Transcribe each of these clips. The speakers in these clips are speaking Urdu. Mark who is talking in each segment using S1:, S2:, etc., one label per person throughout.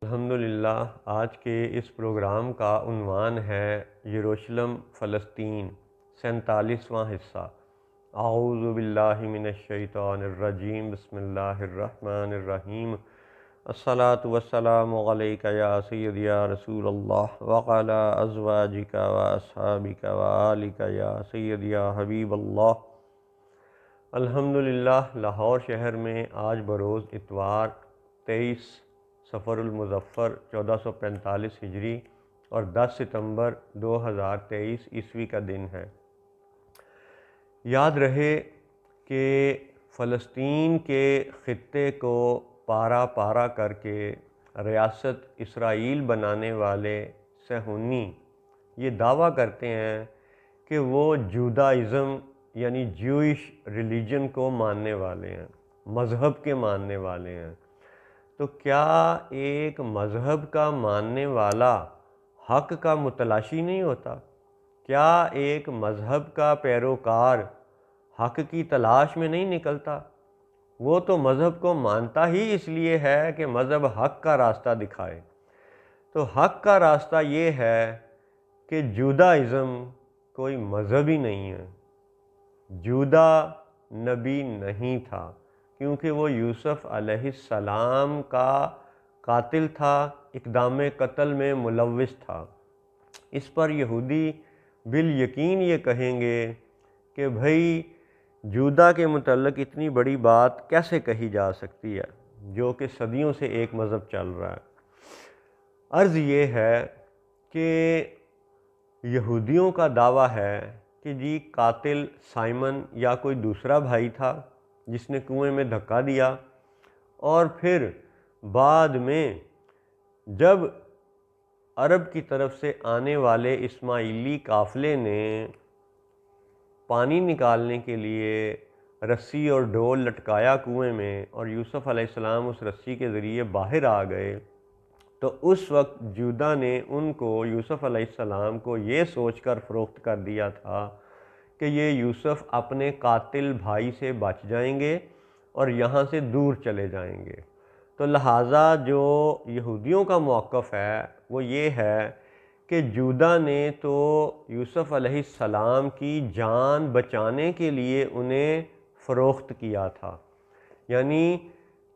S1: الحمدللہ آج کے اس پروگرام کا عنوان ہے یروشلم فلسطین 47واں حصہ۔ اعوذ باللہ من الشیطان الرجیم، بسم اللہ الرحمن الرحیم۔ الصلاۃ والسلام علیک یا سیدی یا رسول اللہ وعلی ازواجک و اصحابک و آلک یا سیدی یا حبیب اللہ۔ الحمدللہ لاہور شہر میں آج بروز اتوار 23 صفر المظفر 1445 ہجری اور 10 ستمبر 2023 عیسوی کا دن ہے۔ یاد رہے کہ فلسطین کے خطے کو پارا پارا کر کے ریاست اسرائیل بنانے والے صہیونی یہ دعویٰ کرتے ہیں کہ وہ جودائزم یعنی جوئش ریلیجن کو ماننے والے ہیں، مذہب کے ماننے والے ہیں۔ تو کیا ایک مذہب کا ماننے والا حق کا متلاشی نہیں ہوتا؟ کیا ایک مذہب کا پیروکار حق کی تلاش میں نہیں نکلتا؟ وہ تو مذہب کو مانتا ہی اس لیے ہے کہ مذہب حق کا راستہ دکھائے۔ تو حق کا راستہ یہ ہے کہ جودائزم کوئی مذہب ہی نہیں ہے، جودا نبی نہیں تھا، کیونکہ وہ یوسف علیہ السلام کا قاتل تھا، اقدام قتل میں ملوث تھا۔ اس پر یہودی بالیقین یہ کہیں گے کہ بھئی جودا کے متعلق اتنی بڑی بات کیسے کہی جا سکتی ہے جو کہ صدیوں سے ایک مذہب چل رہا ہے۔ عرض یہ ہے کہ یہودیوں کا دعویٰ ہے کہ جی قاتل سائمن یا کوئی دوسرا بھائی تھا جس نے کنویں میں دھکا دیا، اور پھر بعد میں جب عرب کی طرف سے آنے والے اسماعیلی قافلے نے پانی نکالنے کے لیے رسی اور ڈول لٹکایا کنویں میں اور یوسف علیہ السلام اس رسی کے ذریعے باہر آ گئے، تو اس وقت جودا نے ان کو یوسف علیہ السلام کو یہ سوچ کر فروخت کر دیا تھا کہ یہ یوسف اپنے قاتل بھائی سے بچ جائیں گے اور یہاں سے دور چلے جائیں گے۔ تو لہٰذا جو یہودیوں کا موقف ہے وہ یہ ہے کہ جودا نے تو یوسف علیہ السلام کی جان بچانے کے لیے انہیں فروخت کیا تھا، یعنی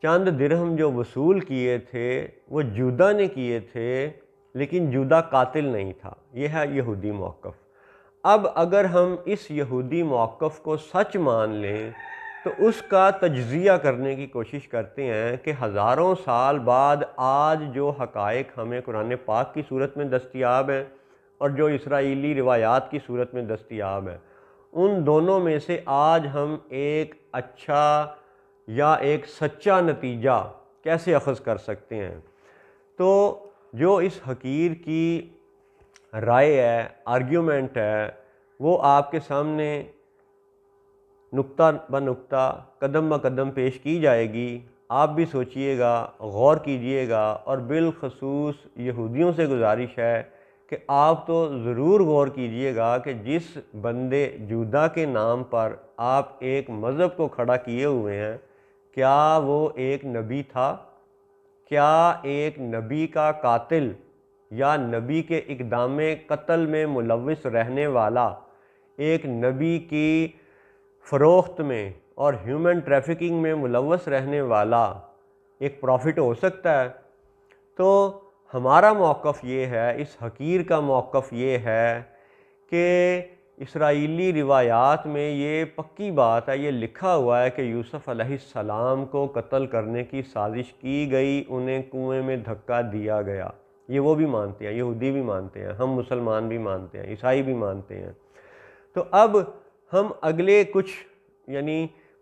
S1: چند درہم جو وصول کیے تھے وہ جودا نے کیے تھے، لیکن جودا قاتل نہیں تھا۔ یہ ہے یہودی موقف۔ اب اگر ہم اس یہودی موقف کو سچ مان لیں تو اس کا تجزیہ کرنے کی کوشش کرتے ہیں کہ ہزاروں سال بعد آج جو حقائق ہمیں قرآن پاک کی صورت میں دستیاب ہیں اور جو اسرائیلی روایات کی صورت میں دستیاب ہیں، ان دونوں میں سے آج ہم ایک اچھا یا ایک سچا نتیجہ کیسے اخذ کر سکتے ہیں؟ تو جو اس حقیر کی رائے ہے، آرگیومنٹ ہے، وہ آپ کے سامنے نقطہ بہ نقطہ قدم بہ قدم پیش کی جائے گی۔ آپ بھی سوچئے گا، غور کیجئے گا، اور بالخصوص یہودیوں سے گزارش ہے کہ آپ تو ضرور غور کیجئے گا کہ جس بندے جودا کے نام پر آپ ایک مذہب کو کھڑا کیے ہوئے ہیں، کیا وہ ایک نبی تھا؟ کیا ایک نبی کا قاتل یا نبی کے اقدام قتل میں ملوث رہنے والا ایک نبی کی فروخت میں اور ہیومن ٹریفکنگ میں ملوث رہنے والا ایک پروفٹ ہو سکتا ہے؟ تو ہمارا موقف یہ ہے، اس حقیر کا موقف یہ ہے کہ اسرائیلی روایات میں یہ پکی بات ہے، یہ لکھا ہوا ہے کہ یوسف علیہ السلام کو قتل کرنے کی سازش کی گئی، انہیں کنویں میں دھکا دیا گیا۔ یہ وہ بھی مانتے ہیں، یہودی بھی مانتے ہیں، ہم مسلمان بھی مانتے ہیں، عیسائی بھی مانتے ہیں۔ تو اب ہم اگلے کچھ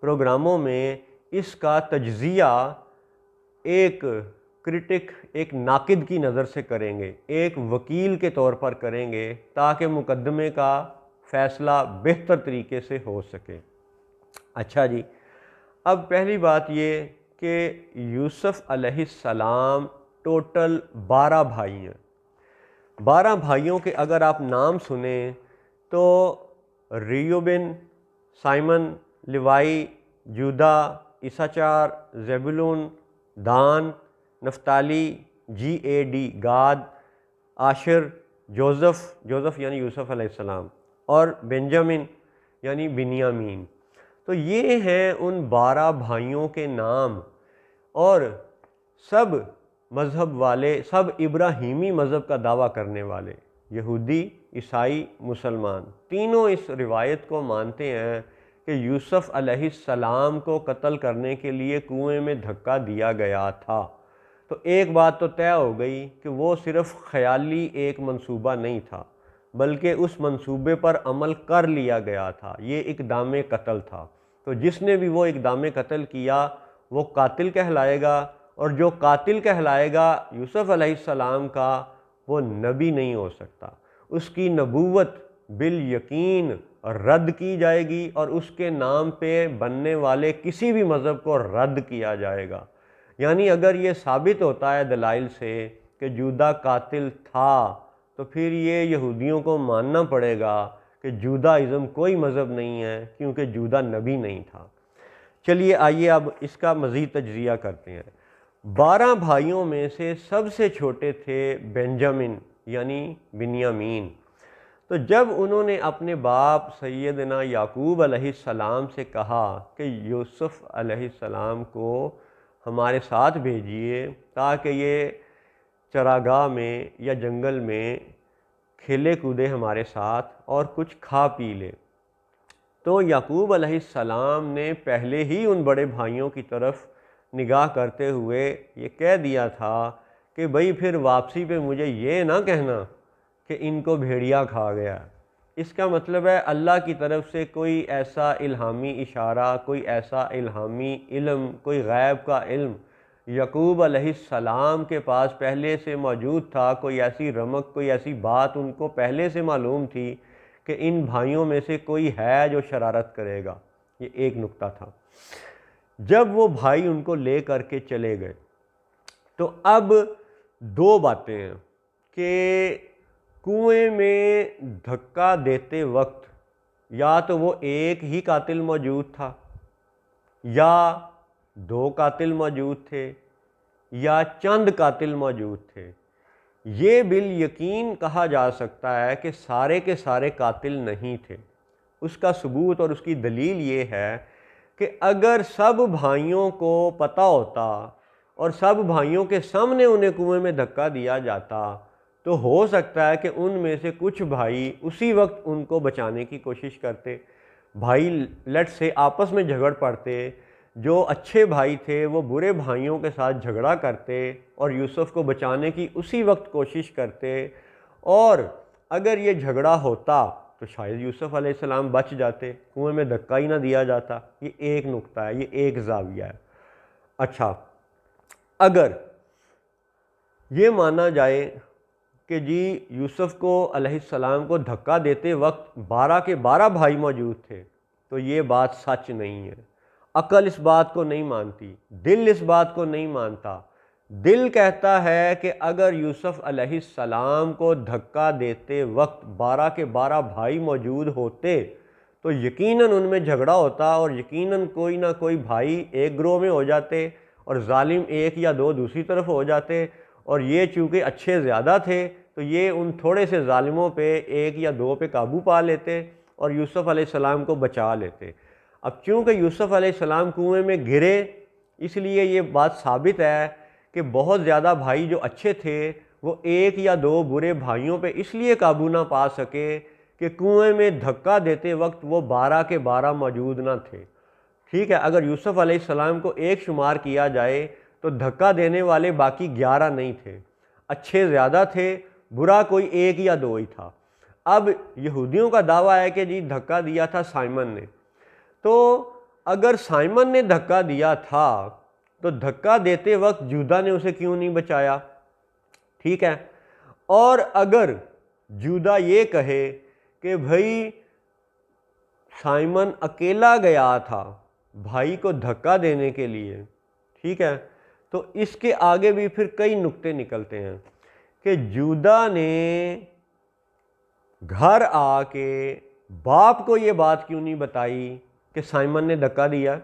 S1: پروگراموں میں اس کا تجزیہ ایک کرٹک، ایک ناقد کی نظر سے کریں گے، ایک وکیل کے طور پر کریں گے، تاکہ مقدمے کا فیصلہ بہتر طریقے سے ہو سکے۔ اچھا جی، اب پہلی بات یہ کہ یوسف علیہ السلام ٹوٹل 12 بھائی ہیں۔ 12 بھائیوں کے اگر آپ نام سنیں تو ریوبن، سائمن، لیوائی، جودا، اساچار، زیبولون، دان، نفتالی، GAD گاد، آشر، جوزف یعنی یوسف علیہ السلام، اور بنجامن یعنی بنیامین۔ تو یہ ہیں ان 12 بھائیوں کے نام، اور سب مذہب والے، سب ابراہیمی مذہب کا دعویٰ کرنے والے، یہودی، عیسائی، مسلمان، تینوں اس روایت کو مانتے ہیں کہ یوسف علیہ السلام کو قتل کرنے کے لیے کنویں میں دھکا دیا گیا تھا۔ تو ایک بات تو طے ہو گئی کہ وہ صرف خیالی ایک منصوبہ نہیں تھا، بلکہ اس منصوبے پر عمل کر لیا گیا تھا، یہ اقدام قتل تھا۔ تو جس نے بھی وہ اقدام قتل کیا وہ قاتل کہلائے گا، اور جو قاتل کہلائے گا یوسف علیہ السلام کا، وہ نبی نہیں ہو سکتا، اس کی نبوت بالیقین رد کی جائے گی، اور اس کے نام پہ بننے والے کسی بھی مذہب کو رد کیا جائے گا۔ یعنی اگر یہ ثابت ہوتا ہے دلائل سے کہ جودہ قاتل تھا، تو پھر یہ یہودیوں کو ماننا پڑے گا کہ جوداازم کوئی مذہب نہیں ہے، کیونکہ جودہ نبی نہیں تھا۔ چلیے آئیے اب اس کا مزید تجزیہ کرتے ہیں۔ 12 بھائیوں میں سے سب سے چھوٹے تھے بنجامن یعنی بنیامین۔ تو جب انہوں نے اپنے باپ سیدنا یعقوب علیہ السلام سے کہا کہ یوسف علیہ السلام کو ہمارے ساتھ بھیجیے تاکہ یہ چراگاہ میں یا جنگل میں کھیلے کودے ہمارے ساتھ اور کچھ کھا پی لے، تو یعقوب علیہ السلام نے پہلے ہی ان بڑے بھائیوں کی طرف نگاہ کرتے ہوئے یہ کہہ دیا تھا کہ بھئی پھر واپسی پہ مجھے یہ نہ کہنا کہ ان کو بھیڑیا کھا گیا۔ اس کا مطلب ہے اللہ کی طرف سے کوئی ایسا الہامی اشارہ، کوئی ایسا الہامی علم، کوئی غیب کا علم یعقوب علیہ السلام کے پاس پہلے سے موجود تھا، کوئی ایسی رمق، کوئی ایسی بات ان کو پہلے سے معلوم تھی کہ ان بھائیوں میں سے کوئی ہے جو شرارت کرے گا۔ یہ ایک نقطہ تھا۔ جب وہ بھائی ان کو لے کر کے چلے گئے تو اب 2 باتیں ہیں کہ کنویں میں دھکا دیتے وقت یا تو وہ ایک ہی قاتل موجود تھا، یا 2 قاتل موجود تھے، یا چند قاتل موجود تھے۔ یہ بالیقین کہا جا سکتا ہے کہ سارے کے سارے قاتل نہیں تھے۔ اس کا ثبوت اور اس کی دلیل یہ ہے کہ اگر سب بھائیوں کو پتہ ہوتا اور سب بھائیوں کے سامنے انہیں کنویں میں دھکا دیا جاتا، تو ہو سکتا ہے کہ ان میں سے کچھ بھائی اسی وقت ان کو بچانے کی کوشش کرتے، بھائی لٹ سے آپس میں جھگڑ پڑتے، جو اچھے بھائی تھے وہ برے بھائیوں کے ساتھ جھگڑا کرتے اور یوسف کو بچانے کی اسی وقت کوشش کرتے، اور اگر یہ جھگڑا ہوتا تو شاید یوسف علیہ السلام بچ جاتے، کنویں میں دھکا ہی نہ دیا جاتا۔ یہ ایک نقطہ ہے، یہ ایک زاویہ ہے۔ اچھا، اگر یہ مانا جائے کہ جی یوسف کو علیہ السلام کو دھکا دیتے وقت 12 کے 12 بھائی موجود تھے، تو یہ بات سچ نہیں ہے۔ عقل اس بات کو نہیں مانتی، دل اس بات کو نہیں مانتا۔ دل کہتا ہے کہ اگر یوسف علیہ السلام کو دھکا دیتے وقت 12 کے 12 بھائی موجود ہوتے تو یقیناً ان میں جھگڑا ہوتا، اور یقیناً کوئی نہ کوئی بھائی ایک گروہ میں ہو جاتے اور ظالم 1 یا 2 دوسری طرف ہو جاتے، اور یہ چونکہ اچھے زیادہ تھے تو یہ ان تھوڑے سے ظالموں پہ 1 یا 2 پہ قابو پا لیتے اور یوسف علیہ السلام کو بچا لیتے۔ اب چونکہ یوسف علیہ السلام کنویں میں گرے، اس لیے یہ بات ثابت ہے کہ بہت زیادہ بھائی جو اچھے تھے وہ 1 یا 2 برے بھائیوں پہ اس لیے قابو نہ پا سکے کہ کنویں میں دھکا دیتے وقت وہ 12 کے 12 موجود نہ تھے۔ ٹھیک ہے، اگر یوسف علیہ السلام کو ایک شمار کیا جائے تو دھکا دینے والے باقی 11 نہیں تھے، اچھے زیادہ تھے، برا کوئی 1 یا 2 ہی تھا۔ اب یہودیوں کا دعویٰ ہے کہ جی دھکا دیا تھا سائمن نے، تو اگر سائمن نے دھکا دیا تھا تو دھکا دیتے وقت جودہ نے اسے کیوں نہیں بچایا؟ ٹھیک ہے، اور اگر جودہ یہ کہے کہ بھائی سائمن اکیلا گیا تھا بھائی کو دھکا دینے کے لیے، ٹھیک ہے، تو اس کے آگے بھی پھر کئی نقطے نکلتے ہیں کہ جودہ نے گھر آ کے باپ کو یہ بات کیوں نہیں بتائی کہ سائمن نے دھکا دیا؟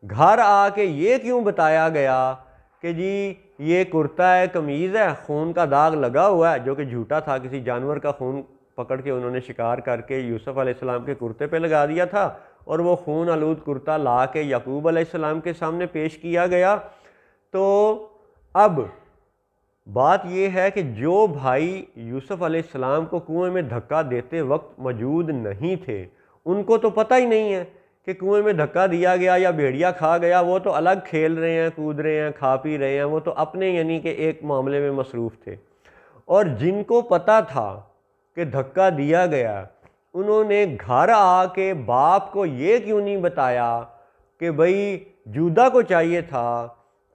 S1: گھر آ کے یہ کیوں بتایا گیا کہ کہ جی یہ کرتا ہے، قمیض ہے، خون کا داغ لگا ہوا ہے، جو کہ جھوٹا تھا، کسی جانور کا خون پکڑ کے انہوں نے شکار کر کے یوسف علیہ السلام کے کرتے پہ لگا دیا تھا، اور وہ خون آلود کرتا لا کے یعقوب علیہ السلام کے سامنے پیش کیا گیا۔ تو اب بات یہ ہے کہ جو بھائی یوسف علیہ السلام کو کنویں میں دھکا دیتے وقت موجود نہیں تھے، ان کو تو پتہ ہی نہیں ہے کہ کنویں میں دھکا دیا گیا یا بھیڑیا کھا گیا، وہ تو الگ کھیل رہے ہیں، کود رہے ہیں، کھا پی رہے ہیں، وہ تو اپنے یعنی کہ ایک معاملے میں مصروف تھے۔ اور جن کو پتہ تھا کہ دھکا دیا گیا، انہوں نے گھر آ کے باپ کو یہ کیوں نہیں بتایا کہ بھئی جودا کو چاہیے تھا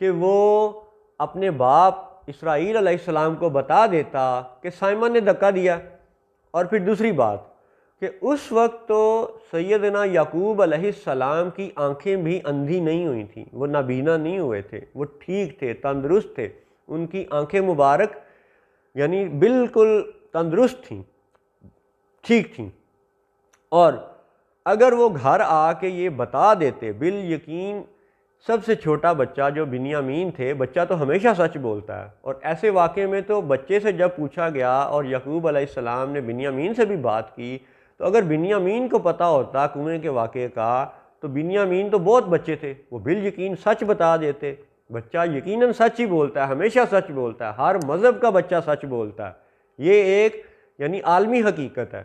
S1: کہ وہ اپنے باپ اسرائیل علیہ السلام کو بتا دیتا کہ سائمن نے دھکا دیا۔ اور پھر دوسری بات کہ اس وقت تو سیدنا یعقوب علیہ السلام کی آنکھیں بھی اندھی نہیں ہوئی تھیں، وہ نابینا نہیں ہوئے تھے، وہ ٹھیک تھے، تندرست تھے، ان کی آنکھیں مبارک یعنی بالکل تندرست تھیں، ٹھیک تھیں۔ اور اگر وہ گھر آ کے یہ بتا دیتے، بالیقین سب سے چھوٹا بچہ جو بنیامین تھے، بچہ تو ہمیشہ سچ بولتا ہے، اور ایسے واقعے میں تو بچے سے جب پوچھا گیا اور یعقوب علیہ السلام نے بنیامین سے بھی بات کی، تو اگر بنیامین کو پتہ ہوتا کنویں کے واقعے کا، تو بنیامین تو بہت بچے تھے، وہ بالیقین سچ بتا دیتے۔ بچہ یقیناً سچ ہی بولتا ہے، ہمیشہ سچ بولتا ہے، ہر مذہب کا بچہ سچ بولتا ہے، یہ ایک یعنی عالمی حقیقت ہے۔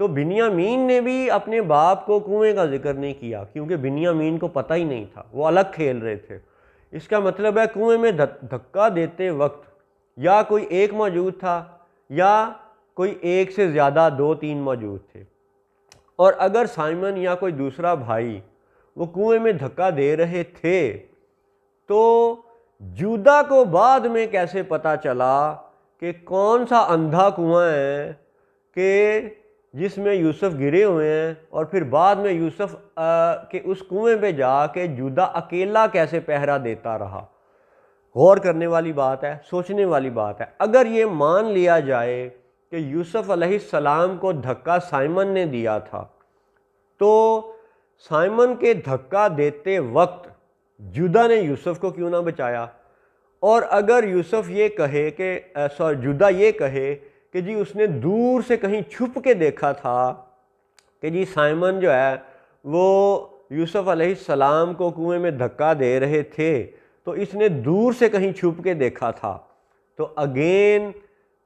S1: تو بنیامین نے بھی اپنے باپ کو کنویں کا ذکر نہیں کیا، کیونکہ بنیامین کو پتہ ہی نہیں تھا، وہ الگ کھیل رہے تھے۔ اس کا مطلب ہے کنویں میں دھکا دیتے وقت یا کوئی ایک موجود تھا یا کوئی ایک سے زیادہ 2-3 موجود تھے۔ اور اگر سائمن یا کوئی دوسرا بھائی وہ کنویں میں دھکا دے رہے تھے، تو جودا کو بعد میں کیسے پتہ چلا کہ کون سا اندھا کنواں ہے کہ جس میں یوسف گرے ہوئے ہیں، اور پھر بعد میں یوسف کے اس کنویں پہ جا کے جودا اکیلا کیسے پہرا دیتا رہا؟ غور کرنے والی بات ہے، سوچنے والی بات ہے۔ اگر یہ مان لیا جائے کہ یوسف علیہ السلام کو دھکا سائمن نے دیا تھا، تو سائمن کے دھکا دیتے وقت جودا نے یوسف کو کیوں نہ بچایا؟ اور اگر یوسف یہ کہے کہ جودا یہ کہے کہ جی اس نے دور سے کہیں چھپ کے دیکھا تھا کہ جی سائمن جو ہے وہ یوسف علیہ السلام کو کنویں میں دھکا دے رہے تھے، تو اس نے دور سے کہیں چھپ کے دیکھا تھا، تو اگین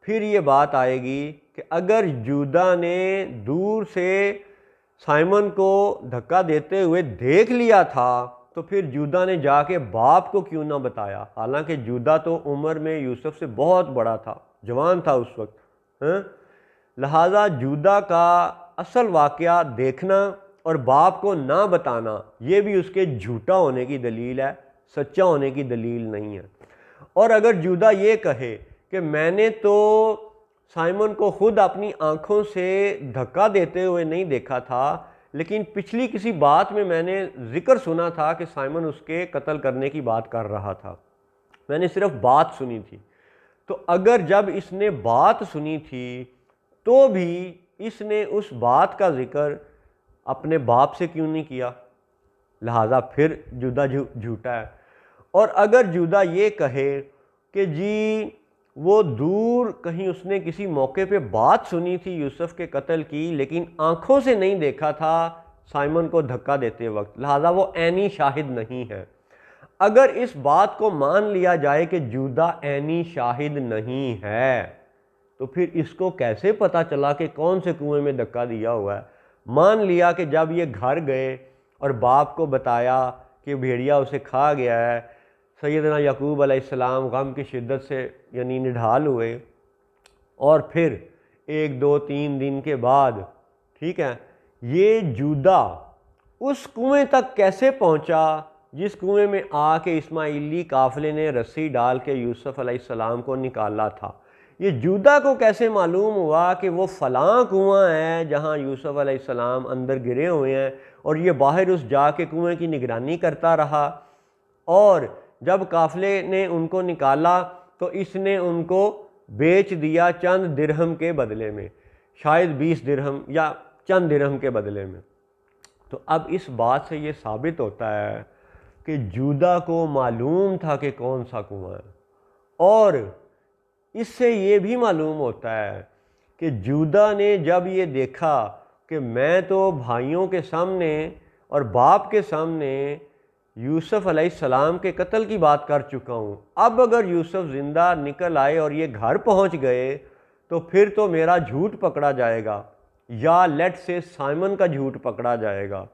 S1: پھر یہ بات آئے گی کہ اگر جودا نے دور سے سائمن کو دھکا دیتے ہوئے دیکھ لیا تھا، تو پھر جودا نے جا کے باپ کو کیوں نہ بتایا؟ حالانکہ جودا تو عمر میں یوسف سے بہت بڑا تھا، جوان تھا اس وقت۔ لہٰذا جودا کا اصل واقعہ دیکھنا اور باپ کو نہ بتانا، یہ بھی اس کے جھوٹا ہونے کی دلیل ہے، سچا ہونے کی دلیل نہیں ہے۔ اور اگر جودا یہ کہے کہ میں نے تو سائمن کو خود اپنی آنکھوں سے دھکا دیتے ہوئے نہیں دیکھا تھا، لیکن پچھلی کسی بات میں نے ذکر سنا تھا کہ سائمن اس کے قتل کرنے کی بات کر رہا تھا، میں نے صرف بات سنی تھی، تو اگر جب اس نے بات سنی تھی تو بھی اس نے اس بات کا ذکر اپنے باپ سے کیوں نہیں کیا؟ لہٰذا پھر جودا جھوٹا ہے۔ اور اگر جودا یہ کہے کہ جی وہ دور کہیں اس نے کسی موقع پہ بات سنی تھی یوسف کے قتل کی، لیکن آنکھوں سے نہیں دیکھا تھا سائمن کو دھکا دیتے وقت، لہٰذا وہ عینی شاہد نہیں ہے۔ اگر اس بات کو مان لیا جائے کہ جودا عینی شاہد نہیں ہے، تو پھر اس کو کیسے پتہ چلا کہ کون سے کنویں میں دھکا دیا ہوا ہے؟ مان لیا کہ جب یہ گھر گئے اور باپ کو بتایا کہ بھیڑیا اسے کھا گیا ہے، سیدنا یعقوب علیہ السلام غم کی شدت سے یعنی نڈھال ہوئے، اور پھر 1-2-3 دن کے بعد ٹھیک ہے یہ جودا اس کنویں تک کیسے پہنچا جس کنویں میں آ کے اسماعیلی قافلے نے رسی ڈال کے یوسف علیہ السلام کو نکالا تھا؟ یہ جودا کو کیسے معلوم ہوا کہ وہ فلاں کنواں ہے جہاں یوسف علیہ السلام اندر گرے ہوئے ہیں، اور یہ باہر اس جا کے کنویں کی نگرانی کرتا رہا، اور جب قافلے نے ان کو نکالا تو اس نے ان کو بیچ دیا چند درہم کے بدلے میں، شاید 20 درہم یا چند درہم کے بدلے میں۔ تو اب اس بات سے یہ ثابت ہوتا ہے کہ جودہ کو معلوم تھا کہ کون سا کنواں ہے، اور اس سے یہ بھی معلوم ہوتا ہے کہ جودہ نے جب یہ دیکھا کہ میں تو بھائیوں کے سامنے اور باپ کے سامنے یوسف علیہ السلام کے قتل کی بات کر چکا ہوں، اب اگر یوسف زندہ نکل آئے اور یہ گھر پہنچ گئے تو پھر تو میرا جھوٹ پکڑا جائے گا، یا لیٹ سے سائمن کا جھوٹ پکڑا جائے گا،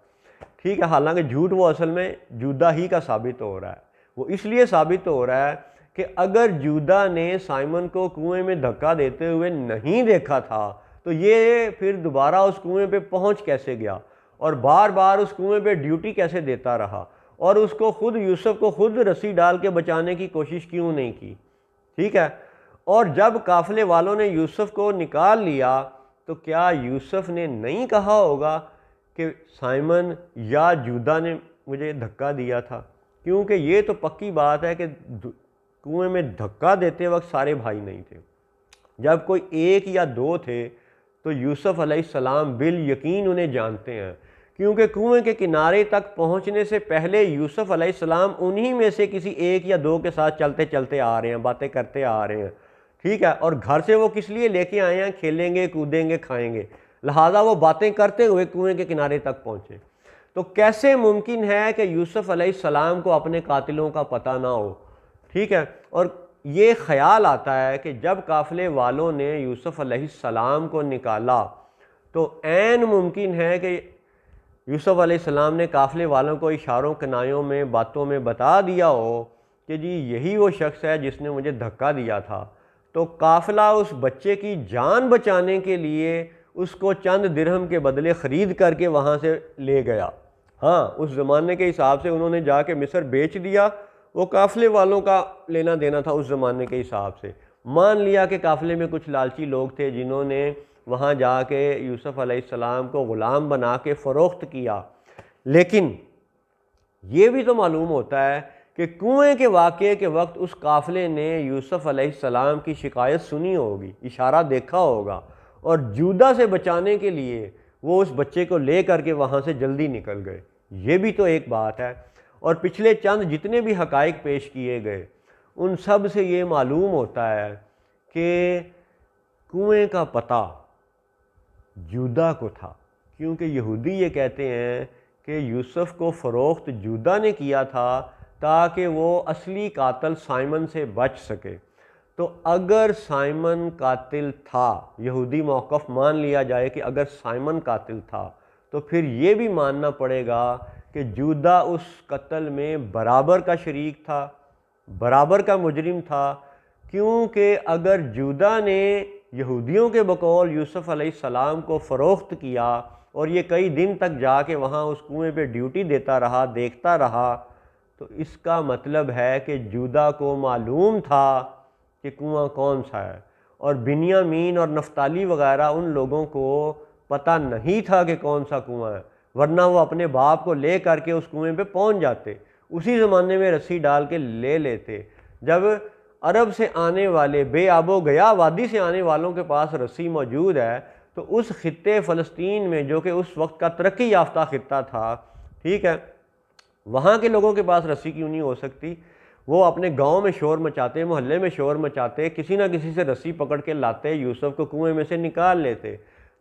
S1: ٹھیک ہے۔ حالانکہ جھوٹ وہ اصل میں جودہ ہی کا ثابت ہو رہا ہے، وہ اس لیے ثابت ہو رہا ہے کہ اگر جودہ نے سائمن کو کنویں میں دھکا دیتے ہوئے نہیں دیکھا تھا تو یہ پھر دوبارہ اس کنویں پہ پہنچ کیسے گیا، اور بار بار اس کنویں پہ ڈیوٹی کیسے دیتا رہا، اور اس کو خود یوسف کو خود رسی ڈال کے بچانے کی کوشش کیوں نہیں کی، ٹھیک ہے۔ اور جب قافلے والوں نے یوسف کو نکال لیا تو کیا یوسف نے نہیں کہا ہوگا کہ سائمن یا جودہ نے مجھے دھکا دیا تھا؟ کیونکہ یہ تو پکی بات ہے کہ کنویں میں دھکا دیتے وقت سارے بھائی نہیں تھے، جب کوئی ایک یا دو تھے تو یوسف علیہ السلام بالیقین انہیں جانتے ہیں، کیونکہ کنویں کے کنارے تک پہنچنے سے پہلے یوسف علیہ السلام انہی میں سے کسی ایک یا دو کے ساتھ چلتے چلتے آ رہے ہیں، باتیں کرتے آ رہے ہیں، ٹھیک ہے۔ اور گھر سے وہ کس لیے لے کے آئے ہیں؟ کھیلیں گے، کودیں گے، کھائیں گے، لہٰذا وہ باتیں کرتے ہوئے کنویں کے کنارے تک پہنچے۔ تو کیسے ممکن ہے کہ یوسف علیہ السلام کو اپنے قاتلوں کا پتہ نہ ہو، ٹھیک ہے۔ اور یہ خیال آتا ہے کہ جب قافلے والوں نے یوسف علیہ السلام کو نکالا تو عین ممکن ہے کہ یوسف علیہ السلام نے قافلے والوں کو اشاروں کنایوں میں باتوں میں بتا دیا ہو کہ جی یہی وہ شخص ہے جس نے مجھے دھکا دیا تھا، تو قافلہ اس بچے کی جان بچانے کے لیے اس کو چند درہم کے بدلے خرید کر کے وہاں سے لے گیا۔ ہاں، اس زمانے کے حساب سے انہوں نے جا کے مصر بیچ دیا، وہ قافلے والوں کا لینا دینا تھا اس زمانے کے حساب سے۔ مان لیا کہ قافلے میں کچھ لالچی لوگ تھے جنہوں نے وہاں جا کے یوسف علیہ السلام کو غلام بنا کے فروخت کیا، لیکن یہ بھی تو معلوم ہوتا ہے کہ کنویں کے واقعے کے وقت اس قافلے نے یوسف علیہ السلام کی شکایت سنی ہوگی، اشارہ دیکھا ہوگا، اور جودہ سے بچانے کے لیے وہ اس بچے کو لے کر کے وہاں سے جلدی نکل گئے۔ یہ بھی تو ایک بات ہے۔ اور پچھلے چند جتنے بھی حقائق پیش کیے گئے ان سب سے یہ معلوم ہوتا ہے کہ کنویں کا پتہ جودہ کو تھا، کیونکہ یہودی یہ کہتے ہیں کہ یوسف کو فروخت جودہ نے کیا تھا تاکہ وہ اصلی قاتل سائمن سے بچ سکے۔ تو اگر سائمن قاتل تھا، یہودی موقف مان لیا جائے کہ اگر سائمن قاتل تھا، تو پھر یہ بھی ماننا پڑے گا کہ جودہ اس قتل میں برابر کا شریک تھا، برابر کا مجرم تھا، کیونکہ اگر جودہ نے یہودیوں کے بقول یوسف علیہ السلام کو فروخت کیا اور یہ کئی دن تک جا کے وہاں اس کنویں پہ ڈیوٹی دیتا رہا، دیکھتا رہا، تو اس کا مطلب ہے کہ جودہ کو معلوم تھا کہ کنواں کون سا ہے، اور بنیامین اور نفتالی وغیرہ ان لوگوں کو پتہ نہیں تھا کہ کون سا کنواں ہے، ورنہ وہ اپنے باپ کو لے کر کے اس کنویں پہ پہنچ جاتے، اسی زمانے میں رسی ڈال کے لے لیتے۔ جب عرب سے آنے والے بے آب و گیا وادی سے آنے والوں کے پاس رسی موجود ہے تو اس خطے فلسطین میں جو کہ اس وقت کا ترقی یافتہ خطہ تھا، ٹھیک ہے، وہاں کے لوگوں کے پاس رسی کیوں نہیں ہو سکتی؟ وہ اپنے گاؤں میں شور مچاتے، محلے میں شور مچاتے، کسی نہ کسی سے رسی پکڑ کے لاتے، یوسف کو کنویں میں سے نکال لیتے۔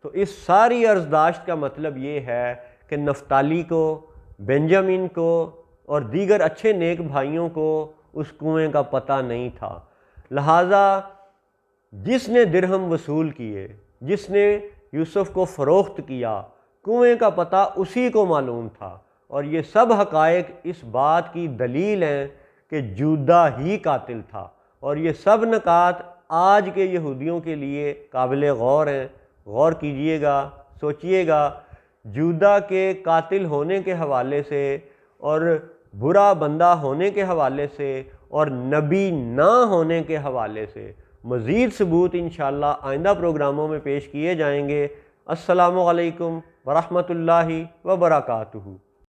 S1: تو اس ساری عرضداشت کا مطلب یہ ہے کہ نفتالی کو، بنجامین کو اور دیگر اچھے نیک بھائیوں کو اس کنویں کا پتہ نہیں تھا، لہٰذا جس نے درہم وصول کیے، جس نے یوسف کو فروخت کیا، کنویں کا پتہ اسی کو معلوم تھا، اور یہ سب حقائق اس بات کی دلیل ہیں کہ جودہ ہی قاتل تھا، اور یہ سب نکات آج کے یہودیوں کے لیے قابل غور ہیں۔ غور کیجئے گا، سوچئے گا، جودہ کے قاتل ہونے کے حوالے سے اور برا بندہ ہونے کے حوالے سے اور نبی نہ ہونے کے حوالے سے مزید ثبوت انشاءاللہ آئندہ پروگراموں میں پیش کیے جائیں گے۔ السلام علیکم ورحمۃ اللہ وبرکاتہ۔